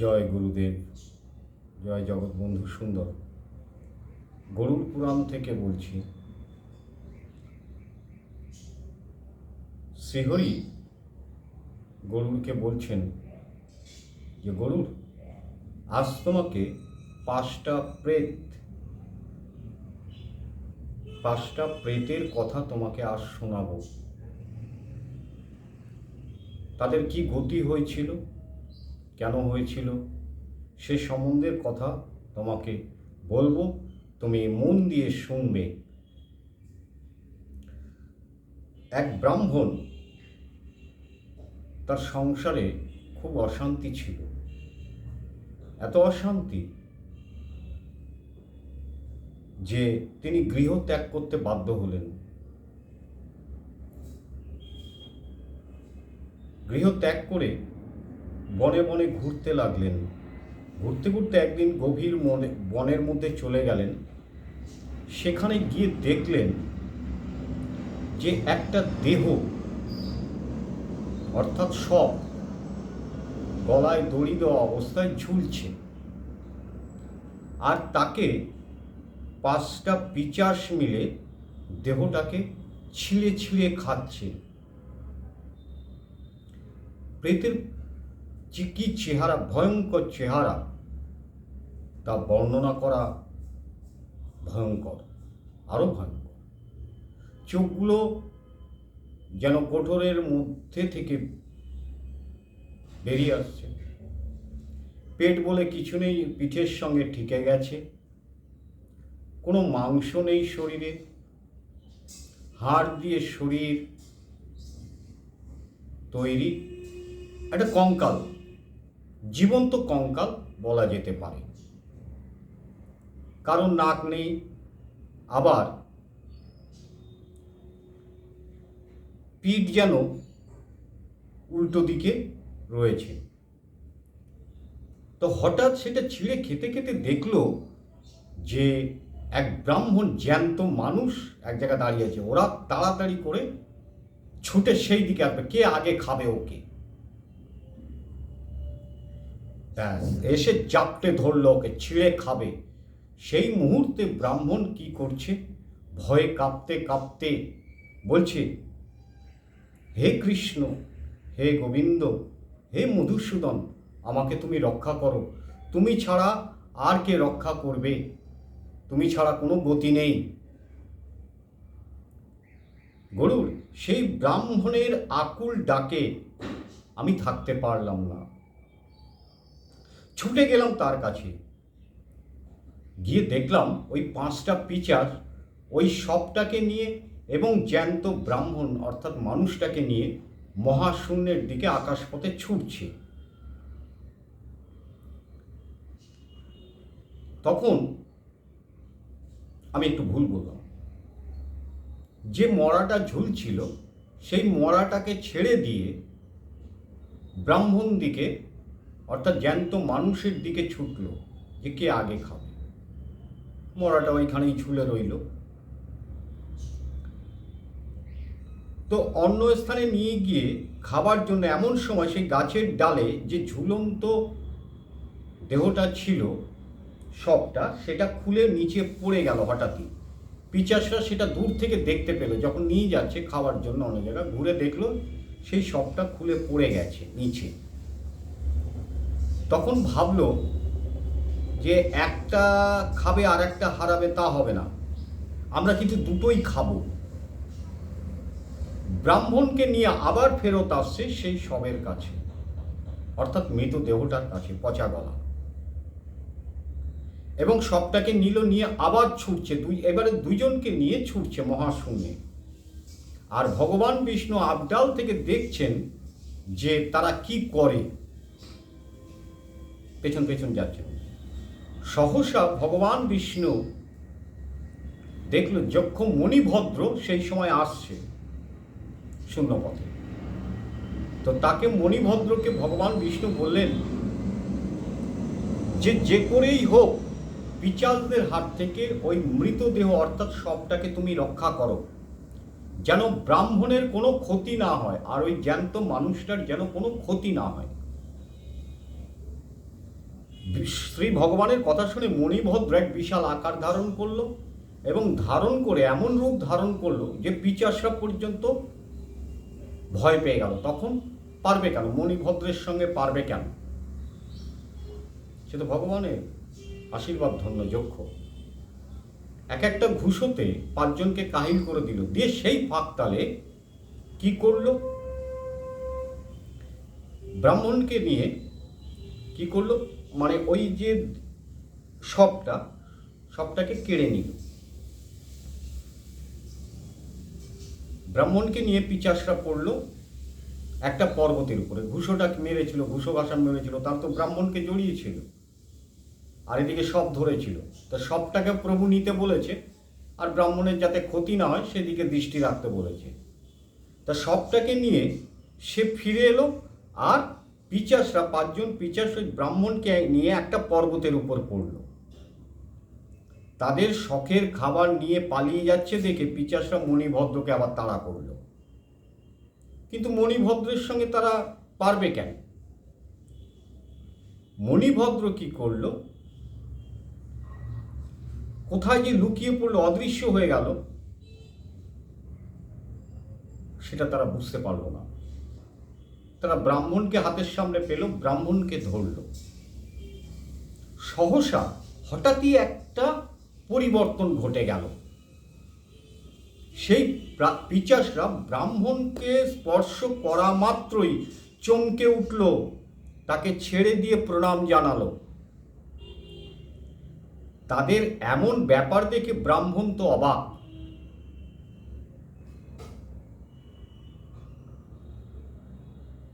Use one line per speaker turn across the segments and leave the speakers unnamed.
জয় গুরুদেব, জয় জগৎবন্ধু সুন্দর। গরুড় পুরাণ থেকে বলছি। শ্রীহরি গরুড়কে বলছেন যে গরুড়, আজ তোমাকে পাঁচটা প্রেতের কথা তোমাকে আজ শোনাবো। তাদের কি গতি হয়েছিল, কেন হয়েছিল, সে সম্বন্ধের কথা তোমাকে বলবো, তুমি মন দিয়ে শুনবে। এক ব্রাহ্মণ, তার সংসারে খুব অশান্তি ছিল। এত অশান্তি যে তিনি গৃহ ত্যাগ করতে বাধ্য হলেন। গৃহ ত্যাগ করে বনে বনে ঘুরতে লাগলেন। ঘুরতে ঘুরতে একদিন গভীর বনের মধ্যে চলে গেলেন। সেখানে গিয়ে দেখলেন যে একটা দেহ, অর্থাৎ শব, গলায় দড়ি দেওয়া অবস্থায় ঝুলছে। আর তাকে 5টা পিশাচ মিলে দেহটাকে ছিঁড়ে ছিঁড়ে খাচ্ছে। প্রেতের কি চেহারা, ভয়ঙ্কর চেহারা, তা বর্ণনা করা ভয়ঙ্কর, আরো ভয়ঙ্কর। চোখগুলো যেন কোঠরের মধ্যে থেকে বেরিয়ে আসছে। পেট বলে কিছু নেই, পিঠের সঙ্গে ঠেকে গেছে। কোনো মাংস নেই শরীরে, হাড় দিয়ে শরীর তৈরি। একটা কঙ্কাল, জীবন্ত কঙ্কাল বলা যেতে পারে। কারণ নাক নেই, আবার পিঠ যেন উল্টো দিকে রয়েছে। তো হঠাৎ সেটা ছিঁড়ে খেতে খেতে দেখলো যে এক ব্রাহ্মণ জ্যান্ত মানুষ এক জায়গায় দাঁড়িয়ে আছে। ওরা তাড়াতাড়ি করে ছুটে সেই দিকে আসবে, কে আগে খাবে ওকে। এসে জাপটে ধরলো, ওকে ছিঁড়ে খাবে। সেই মুহূর্তে ব্রাহ্মণ কি করছে, ভয়ে কাঁপতে কাঁপতে বলছে, হে কৃষ্ণ, হে গোবিন্দ, হে মধুসূদন, আমাকে তুমি রক্ষা করো। তুমি ছাড়া আর কে রক্ষা করবে? তুমি ছাড়া কোনো গতি নেই। গরুড়, সেই ব্রাহ্মণের আকুল ডাকে আমি থাকতে পারলাম না, ছুটে গেলাম তার কাছে। গিয়ে দেখলাম ওই 5টা পিশাচ ওই শবটাকে নিয়ে এবং জ্যান্ত ব্রাহ্মণ অর্থাৎ মানুষটাকে নিয়ে মহাশূন্যের দিকে আকাশপথে ছুটছে। তখন আমি একটু ভুল বললাম। যে মড়াটা ঝুলছিল সেই মড়াটাকে ছেড়ে দিয়ে ব্রাহ্মণ দিকে অর্থাৎ জ্যান্ত মানুষের দিকে ছুটলো যে কে আগে খাবে। মড়াটা ওইখানেই ঝুলে রইল। তো অন্য স্থানে নিয়ে গিয়ে খাবার জন্য এমন সময় সেই গাছের ডালে যে ঝুলন্ত দেহটা ছিল, সবটা, সেটা খুলে নিচে পড়ে গেল হঠাৎই। পিশাচরা সেটা দূর থেকে দেখতে পেল, যখন নিয়ে যাচ্ছে খাওয়ার জন্য অনেক জায়গায় ঘুরে দেখলো সেই সবটা খুলে পড়ে গেছে নিচে। তখন ভাবলো যে একটা খাবে আর একটা হারাবে, তা হবে না, আমরা কিন্তু দুটোই খাবো। ব্রাহ্মণকে নিয়ে আবার ফেরত আসছে সেই শবের কাছে, অর্থাৎ মৃতদেহটার কাছে, পচা গলা, এবং সবটাকে নিয়ে আবার ছুটছে। এবারে দুইজনকে নিয়ে ছুটছে মহাশূন্যে। আর ভগবান বিষ্ণু আবডাল থেকে দেখছেন যে তারা কি করে, পেছন পেছন যাচ্ছেন। সহসা ভগবান বিষ্ণু দেখল যক্ষ মণিভদ্র সেই সময় আসছে শূন্যপথে। তো তাকে, মণিভদ্রকে ভগবান বিষ্ণু বললেন যে করেই হোক পিশাচদের হাত থেকে ওই মৃতদেহ অর্থাৎ সবটাকে তুমি রক্ষা করো, যেন ব্রাহ্মণের কোনো ক্ষতি না হয়, আর ওই জ্যান্ত মানুষটার যেন কোনো ক্ষতি না হয়। শ্রী ভগবানের কথা শুনে মণিভদ্র এক বিশাল আকার ধারণ করলো এবং ধারণ করে এমন রূপ ধারণ করলো যে পিশাচরা পর্যন্ত ভয় পেয়ে গেল। তখন পারবে কেন? মণিভদ্রের সঙ্গে পারবে কেন? সে তো ভগবানের আশীর্বাদ ধন্য যক্ষ। এক একটা ঘুষোতে 5 জনকে কাহিল করে দিল। দিয়ে সেই ফাঁকতালে কি করলো? ব্রাহ্মণকে নিয়ে কি করলো, মানে ওই যে সবটাকে কেড়ে নিল। ব্রাহ্মণকে নিয়ে পিশাচরা পড়লো একটা পর্বতের উপরে। ঘুষোটা মেরেছিল, ঘুষো ঘাসা মেরেছিল, তার তো ব্রাহ্মণকে জড়িয়েছিল, আর এদিকে সব ধরেছিল। তা সবটাকে প্রভু নিতে বলেছে, আর ব্রাহ্মণের যাতে ক্ষতি না হয় সেদিকে দৃষ্টি রাখতে বলেছে। তা সবটাকে নিয়ে সে ফিরে এলো, আর পিশাচরা 5 জন পিশাচ ওই ব্রাহ্মণকে নিয়ে একটা পর্বতের উপর পড়লো। তাদের শখের খাবার নিয়ে পালিয়ে যাচ্ছে দেখে পিশাচরা মণিভদ্রকে আবার তাড়া করলো। কিন্তু মণিভদ্রের সঙ্গে তারা পারবে কেন? মণিভদ্র কি করলো? কোথায় যে লুকিয়ে পড়লো, অদৃশ্য হয়ে গেল, সেটা তারা বুঝতে পারলো না। তারা ব্রাহ্মণকে হাতের সামনে পেল, ব্রাহ্মণকে ধরল। সহসা হঠাৎই একটা পরিবর্তন ঘটে গেল। সেই পিশাচরা ব্রাহ্মণকে স্পর্শ করা মাত্রই চমকে উঠল, তাকে ছেড়ে দিয়ে প্রণাম জানালো। তাদের এমন ব্যাপার দেখে ব্রাহ্মণ তো অবাক।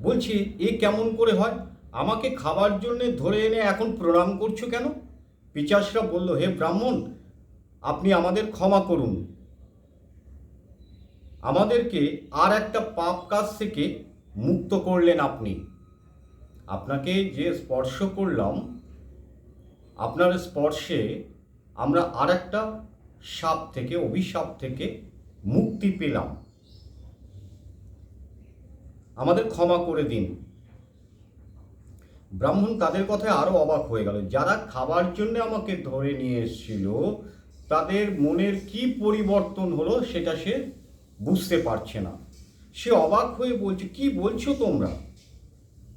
বলছে, এ কেমন করে হয়? আমাকে খাবার জন্য ধরে এনে এখন প্রণাম করছো কেন? পিশাচরা বলল, হে ব্রাহ্মণ, আপনি আমাদের ক্ষমা করুন। আমাদেরকে আর একটা পাপ কাজ থেকে মুক্ত করলেন আপনি। আপনাকে যে স্পর্শ করলাম, আপনার স্পর্শে আমরা আর একটা অভিশাপ থেকে মুক্তি পেলাম। আমাদের ক্ষমা করে দিন। ব্রাহ্মণ তাদের কথায় আরো অবাক হয়ে গেল। যারা খাবার জন্য আমাকে ধরে নিয়ে এসেছিল, তাদের মনের কি পরিবর্তন হলো সেটা সে বুঝতে পারছে না। সে অবাক হয়ে বলছে, কি বলছো তোমরা?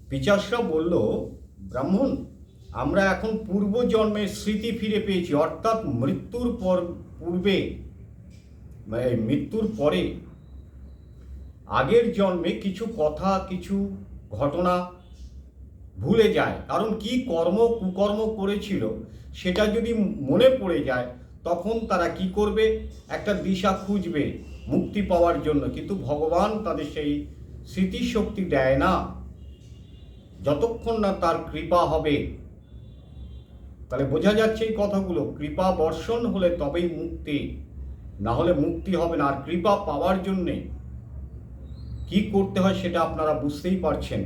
পিশাচরা বলল, ব্রাহ্মণ, আমরা এখন পূর্বজন্মের স্মৃতি ফিরে পেয়েছি, অর্থাৎ মৃত্যুর পরে আগের জন্মে কিছু কথা, কিছু ঘটনা ভুলে যায়। কারণ কি কুকর্ম করেছিল সেটা যদি মনে পড়ে যায়, তখন তারা কি করবে? একটা দিশা খুঁজবে মুক্তি পাওয়ার জন্য। কিন্তু ভগবান তাদের সেই স্মৃতিশক্তি দেয় না, যতক্ষণ না তার কৃপা হবে। তাহলে বোঝা যাচ্ছে এই কথাগুলো, কৃপা বর্ষণ হলে তবেই মুক্তি, না হলে মুক্তি হবে না। আর কৃপা পাওয়ার জন্যে কি করতে হয় সেটা আপনারা বুঝতেই পারছেন।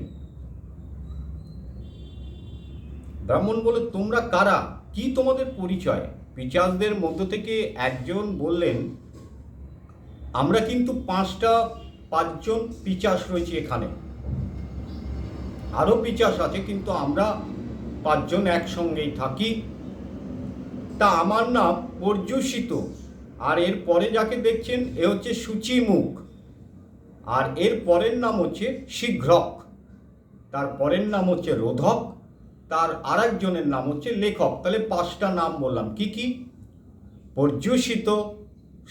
ব্রাহ্মণ বলে, তোমরা কারা? কি তোমাদের পরিচয়? পিশাচদের মধ্য থেকে একজন বললেন, আমরা কিন্তু 5 জন পিশাচ রয়েছে এখানে, আরো পিশাচ আছে, কিন্তু আমরা 5 জন একসঙ্গেই থাকি। তা আমার নাম পর্যুষিত, আর এর পরে যাকে দেখছেন এ হচ্ছে সূচিমুখ, আর এর পরের নাম হচ্ছে শীঘ্রক, তার পরের নাম হচ্ছে রোধক, তার আর একজনের নাম হচ্ছে লেখক। তাহলে 5টা নাম বললাম। কি কি? পর্যুষিত,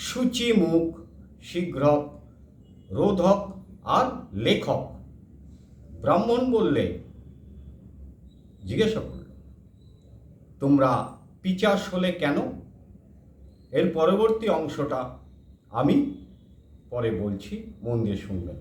সূচিমুখ, শীঘ্রক, রোধক আর লেখক। ব্রাহ্মণ বললে, জিজ্ঞাসা করল, তোমরা পিশাচ হলে কেন? এর পরবর্তী অংশটা আমি পরে বলছি, মন দিয়ে শুনবেন।